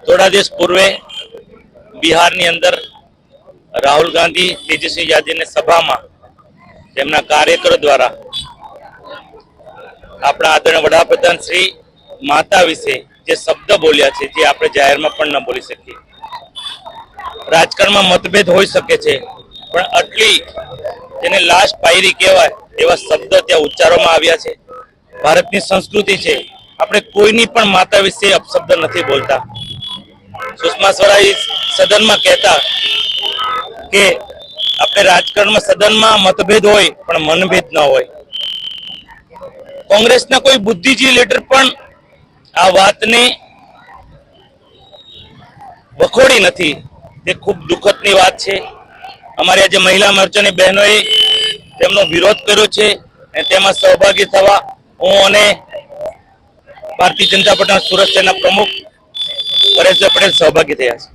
થોડા દિવસ પૂર્વે બિહારની અંદર રાહુલ ગાંધી તેજસ્વી યાદવની સભામાં તેમના કાર્યકરો દ્વારા આપણા આદરણીય વડાપ્રધાન શ્રી માતા વિશે જે શબ્દ બોલ્યા છે, જે આપણે જાહેરમાં પણ ન બોલી શકીએ. રાજકારણમાં મતભેદ હોઈ શકે છે, પણ આટલી જેને લાસ્ટ પાયરી કહેવાય એવા શબ્દ ત્યાં ઉચ્ચારવામાં આવ્યા છે. ભારતની સંસ્કૃતિ છે, આપણે કોઈની પણ માતા વિશે અપશબ્દ નથી બોલતા. સુષ્મા સ્વરાજ સદનમાં કહેતા કે આપણે રાજકારણમાં સદનમાં મતભેદ હોય પણ મનભેદ ન હોય. કોંગ્રેસના કોઈ બુદ્ધિજીવી લીડર પણ આ વાતને વખોડી નથી. તે ખૂબ દુઃખદની વાત છે. અમારી આજે મહિલા મોરચાની બહેનોએ તેમનો વિરોધ કર્યો છે અને તેમાં સહભાગી થવા હું અને ભારતીય જનતા પાર્ટીના સુરત શહેરના પ્રમુખ પરેશભાઈ પટેલ સહભાગી થયા છે.